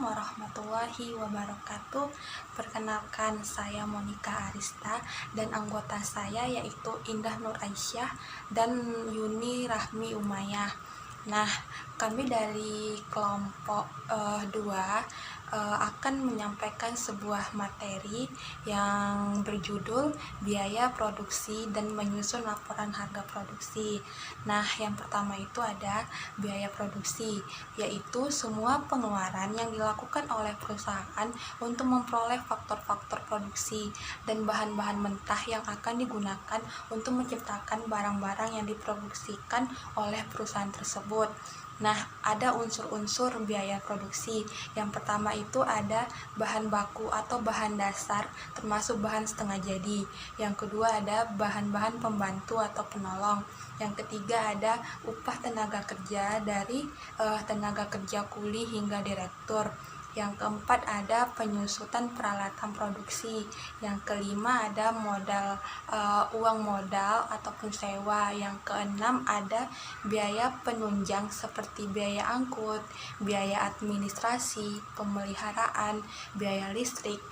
Assalamualaikum warahmatullahi wabarakatuh. Perkenalkan, saya Monica Arista dan anggota saya yaitu Indah Nur Aisyah dan Yuni Rahmi Umayyah. Nah, kami dari kelompok 2 akan menyampaikan sebuah materi yang berjudul biaya produksi dan menyusun laporan harga produksi. Nah, yang pertama itu ada biaya produksi, yaitu semua pengeluaran yang dilakukan oleh perusahaan untuk memperoleh faktor-faktor produksi dan bahan-bahan mentah yang akan digunakan untuk menciptakan barang-barang yang diproduksikan oleh perusahaan tersebut. Nah, ada unsur-unsur biaya produksi. Yang pertama itu ada bahan baku atau bahan dasar, termasuk bahan setengah jadi. Yang kedua ada bahan-bahan pembantu atau penolong. Yang ketiga ada upah tenaga kerja dari tenaga kerja kuli hingga direktur. Yang keempat ada penyusutan peralatan produksi. Yang kelima ada modal uang modal ataupun sewa. Yang keenam ada biaya penunjang seperti biaya angkut, biaya administrasi, pemeliharaan, biaya listrik,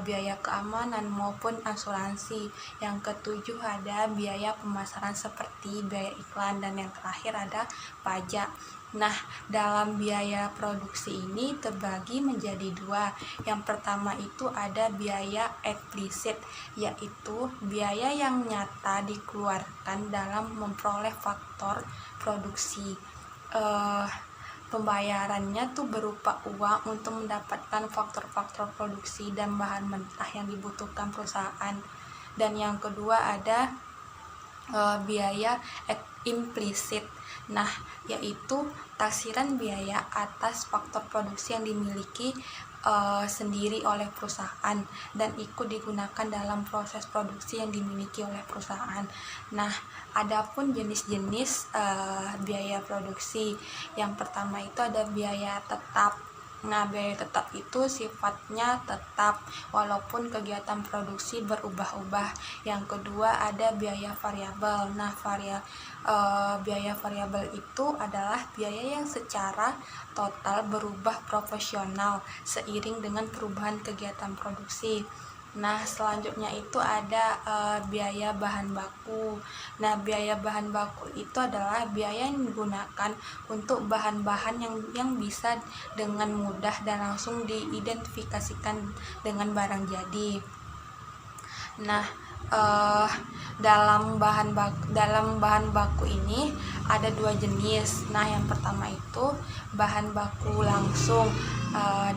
biaya keamanan maupun asuransi. Yang ketujuh ada biaya pemasaran seperti biaya iklan, dan yang terakhir ada pajak. Nah, dalam biaya produksi ini terbagi menjadi dua. Yang pertama itu ada biaya eksplisit, yaitu biaya yang nyata dikeluarkan dalam memperoleh faktor produksi. Pembayarannya tuh berupa uang untuk mendapatkan faktor-faktor produksi dan bahan mentah yang dibutuhkan perusahaan. Dan yang kedua ada biaya implisit. Nah, yaitu taksiran biaya atas faktor produksi yang dimiliki sendiri oleh perusahaan dan ikut digunakan dalam proses produksi yang dimiliki oleh perusahaan. Nah, adapun jenis-jenis biaya produksi. Yang pertama itu ada biaya tetap. Nah, biaya tetap itu sifatnya tetap walaupun kegiatan produksi berubah-ubah. Yang kedua ada biaya variabel. Nah, biaya variabel itu adalah biaya yang secara total berubah proporsional seiring dengan perubahan kegiatan produksi. Nah, selanjutnya itu ada biaya bahan baku. Nah, biaya bahan baku itu adalah biaya yang digunakan untuk bahan-bahan yang bisa dengan mudah dan langsung diidentifikasikan dengan barang jadi. Nah, dalam bahan baku ini ada dua jenis. Nah, yang pertama itu bahan baku langsung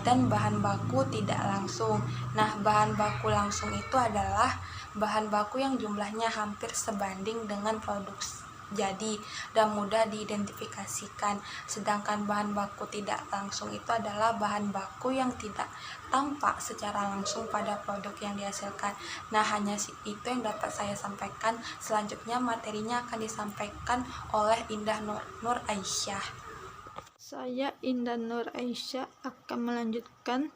dan bahan baku tidak langsung. Nah, bahan baku langsung itu adalah bahan baku yang jumlahnya hampir sebanding dengan produksi jadi dan mudah diidentifikasikan. Sedangkan bahan baku tidak langsung itu adalah bahan baku yang tidak tampak secara langsung pada produk yang dihasilkan. Nah, hanya itu yang dapat saya sampaikan. Selanjutnya materinya akan disampaikan oleh Indah Nur Aisyah. Saya Indah Nur Aisyah akan melanjutkan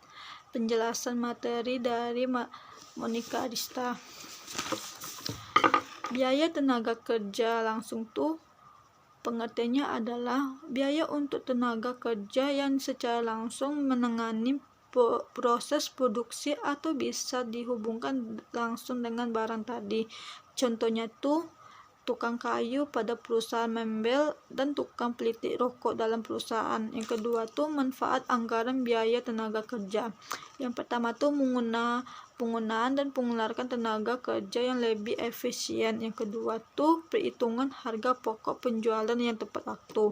penjelasan materi dari Monica Arista. Biaya tenaga kerja langsung tuh pengertiannya adalah biaya untuk tenaga kerja yang secara langsung menangani proses produksi atau bisa dihubungkan langsung dengan barang tadi. Contohnya tuh tukang kayu pada perusahaan mebel dan tukang pelitik rokok dalam perusahaan. Yang kedua tuh manfaat anggaran biaya tenaga kerja. Yang pertama tuh penggunaan dan pengeluaran tenaga kerja yang lebih efisien. Yang kedua tuh perhitungan harga pokok penjualan yang tepat waktu.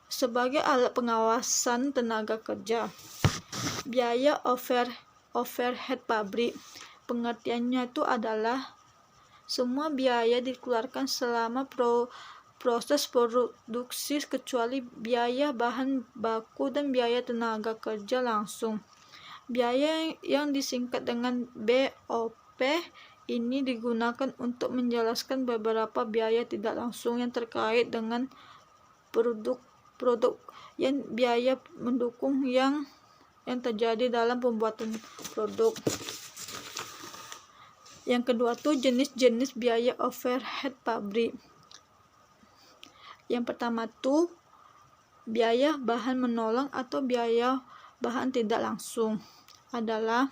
Sebagai alat pengawasan tenaga kerja. Biaya overhead pabrik. Pengertiannya itu adalah semua biaya dikeluarkan selama proses produksi kecuali biaya bahan baku dan biaya tenaga kerja langsung. Biaya yang disingkat dengan BOP ini digunakan untuk menjelaskan beberapa biaya tidak langsung yang terkait dengan produk yang biaya mendukung yang terjadi dalam pembuatan produk. Yang kedua tuh jenis-jenis biaya overhead pabrik. Yang pertama tuh biaya bahan menolong atau biaya bahan tidak langsung adalah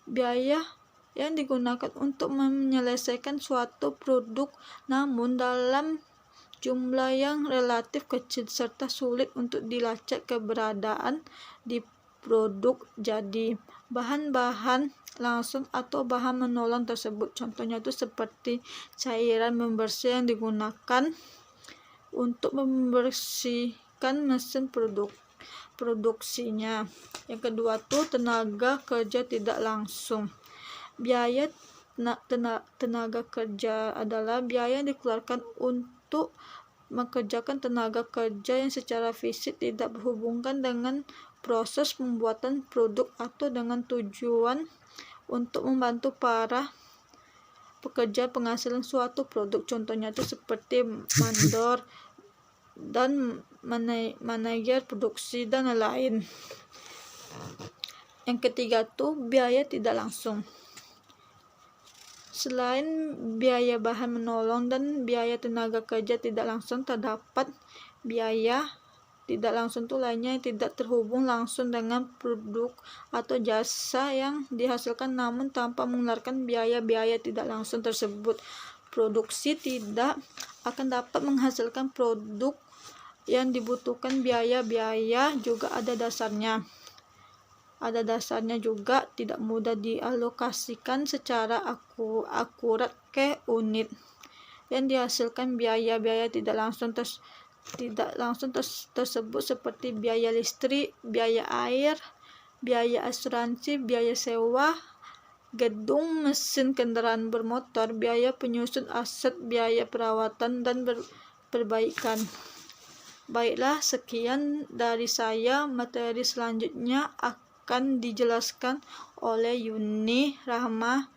biaya yang digunakan untuk menyelesaikan suatu produk namun dalam jumlah yang relatif kecil serta sulit untuk dilacak keberadaan di produk jadi. Bahan-bahan langsung atau bahan menolong tersebut contohnya itu seperti cairan pembersih yang digunakan untuk membersihkan mesin produksinya. Yang kedua tuh tenaga kerja tidak langsung. Biaya tenaga kerja adalah biaya yang dikeluarkan untuk mengerjakan tenaga kerja yang secara fisik tidak berhubungan dengan proses pembuatan produk atau dengan tujuan untuk membantu para pekerja penghasilan suatu produk. Contohnya itu seperti mandor dan manajer produksi dan lain. Yang ketiga tuh biaya tidak langsung. Selain biaya bahan menolong dan biaya tenaga kerja tidak langsung, terdapat biaya tidak langsung itu lainnya yang tidak terhubung langsung dengan produk atau jasa yang dihasilkan namun tanpa mengeluarkan biaya-biaya tidak langsung tersebut. Produksi tidak akan dapat menghasilkan produk yang dibutuhkan biaya-biaya juga ada dasarnya juga tidak mudah dialokasikan secara akurat ke unit yang dihasilkan. Biaya-biaya tidak langsung tersebut seperti biaya listrik, biaya air, biaya asuransi, biaya sewa gedung, mesin kendaraan bermotor, biaya penyusun aset, biaya perawatan dan perbaikan. Baiklah, sekian dari saya. Materi selanjutnya akan dijelaskan oleh Yuni Rahma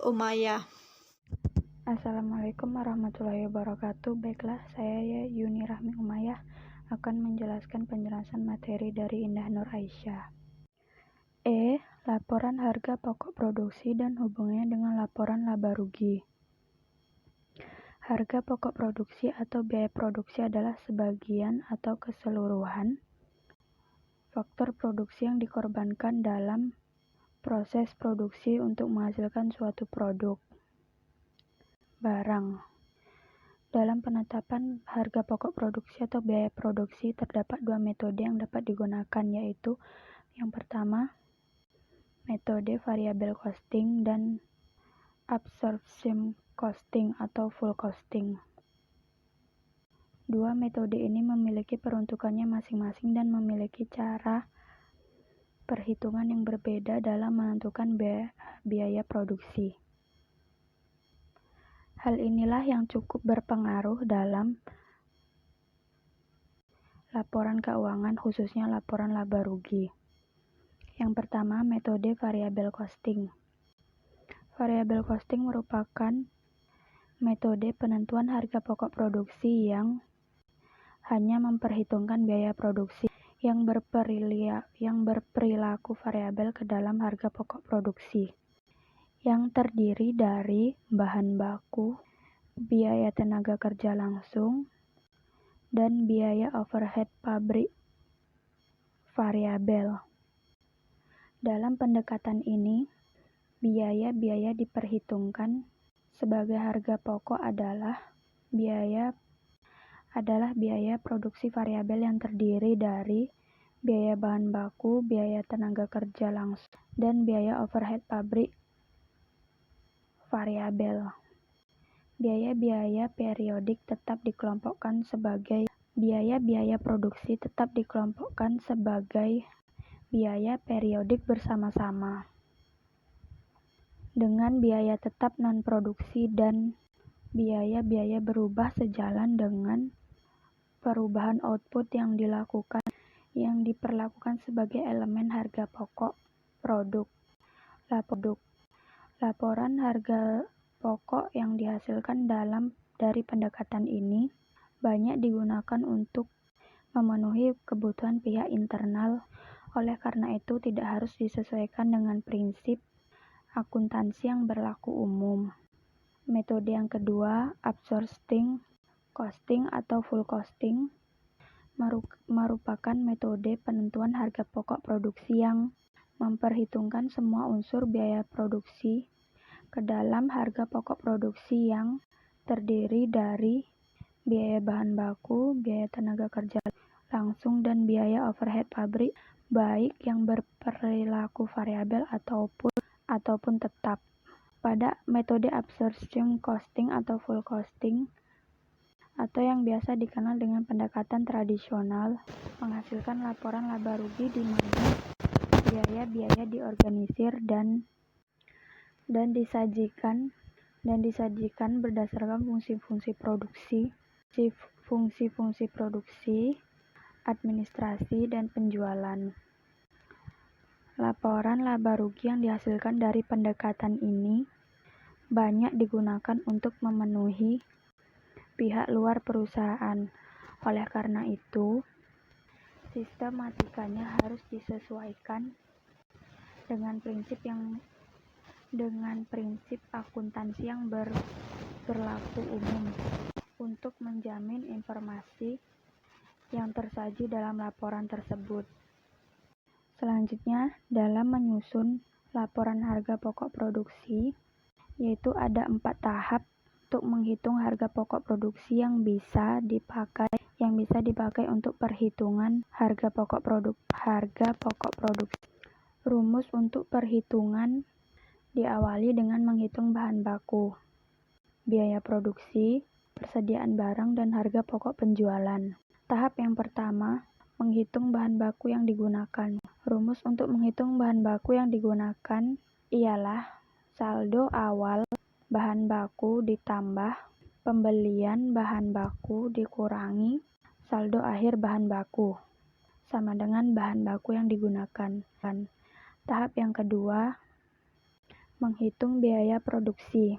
Umayyah. Assalamualaikum warahmatullahi wabarakatuh. Baiklah, saya Yuni Rahmi Umayyah akan menjelaskan penjelasan materi dari Indah Nur Aisyah. Laporan harga pokok produksi dan hubungannya dengan laporan laba rugi. Harga pokok produksi atau biaya produksi adalah sebagian atau keseluruhan faktor produksi yang dikorbankan dalam proses produksi untuk menghasilkan suatu produk barang. Dalam penetapan harga pokok produksi atau biaya produksi terdapat dua metode yang dapat digunakan, yaitu yang pertama metode variable costing dan absorption costing atau full costing. Dua metode ini memiliki peruntukannya masing-masing dan memiliki cara perhitungan yang berbeda dalam menentukan biaya produksi. Hal inilah yang cukup berpengaruh dalam laporan keuangan, khususnya laporan laba rugi. Yang pertama, metode variable costing. Variable costing merupakan metode penentuan harga pokok produksi yang hanya memperhitungkan biaya produksi yang berperilaku variabel ke dalam harga pokok produksi, yang terdiri dari bahan baku, biaya tenaga kerja langsung, dan biaya overhead pabrik variabel. Dalam pendekatan ini, biaya-biaya diperhitungkan sebagai harga pokok adalah biaya produksi variabel yang terdiri dari biaya bahan baku, biaya tenaga kerja langsung, dan biaya overhead pabrik variabel. Biaya-biaya periodik tetap dikelompokkan sebagai biaya-biaya produksi biaya periodik bersama-sama, dengan biaya tetap non-produksi dan biaya-biaya berubah sejalan dengan perubahan output yang diperlakukan sebagai elemen harga pokok produk. Laporan harga pokok yang dihasilkan dari pendekatan ini banyak digunakan untuk memenuhi kebutuhan pihak internal. Oleh karena itu, tidak harus disesuaikan dengan prinsip akuntansi yang berlaku umum. Metode yang kedua, absorption costing atau full costing. merupakan metode penentuan harga pokok produksi yang memperhitungkan semua unsur biaya produksi ke dalam harga pokok produksi yang terdiri dari biaya bahan baku, biaya tenaga kerja langsung, dan biaya overhead pabrik, baik yang berperilaku variabel ataupun tetap. Pada metode absorption costing atau full costing, atau yang biasa dikenal dengan pendekatan tradisional, menghasilkan laporan laba rugi di mana biaya-biaya diorganisir dan disajikan berdasarkan fungsi-fungsi produksi, administrasi, dan penjualan. Laporan laba rugi yang dihasilkan dari pendekatan ini banyak digunakan untuk memenuhi pihak luar perusahaan. Oleh karena itu, sistematikanya harus disesuaikan dengan prinsip akuntansi yang berlaku umum untuk menjamin informasi yang tersaji dalam laporan tersebut. Selanjutnya, dalam menyusun laporan harga pokok produksi, yaitu ada 4 tahap untuk menghitung harga pokok produksi yang bisa dipakai untuk perhitungan harga pokok produksi. Rumus untuk perhitungan diawali dengan menghitung bahan baku, biaya produksi, persediaan barang, dan harga pokok penjualan. Tahap yang pertama, menghitung bahan baku yang digunakan. Rumus untuk menghitung bahan baku yang digunakan ialah saldo awal bahan baku ditambah pembelian bahan baku dikurangi saldo akhir bahan baku sama dengan bahan baku yang digunakan. Tahap yang kedua, menghitung biaya produksi.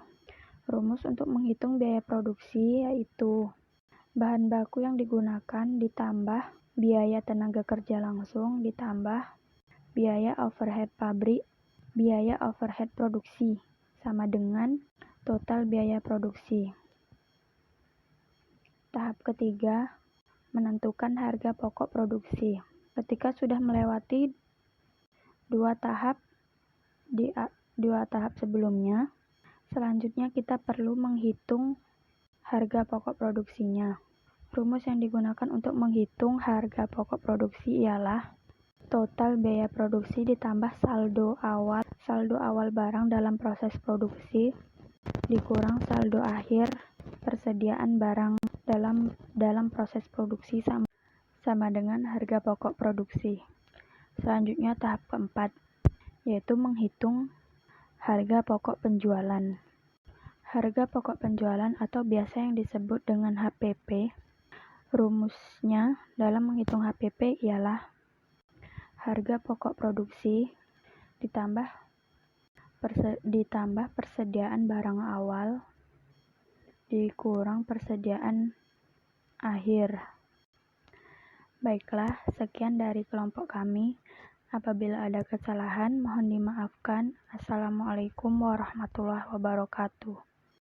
Rumus untuk menghitung biaya produksi yaitu bahan baku yang digunakan ditambah biaya tenaga kerja langsung ditambah biaya overhead pabrik, biaya overhead produksi sama dengan total biaya produksi. Tahap ketiga, menentukan harga pokok produksi. Ketika sudah melewati dua tahap sebelumnya, selanjutnya kita perlu menghitung harga pokok produksinya. Rumus yang digunakan untuk menghitung harga pokok produksi ialah total biaya produksi ditambah saldo awal barang dalam proses produksi dikurang saldo akhir persediaan barang dalam proses produksi sama dengan harga pokok produksi. Selanjutnya tahap keempat, yaitu menghitung harga pokok penjualan. Harga pokok penjualan atau biasa yang disebut dengan HPP, rumusnya dalam menghitung HPP ialah harga pokok produksi ditambah persediaan barang awal dikurang persediaan akhir. Baiklah, sekian dari kelompok kami. Apabila ada kesalahan, mohon dimaafkan. Assalamualaikum warahmatullahi wabarakatuh.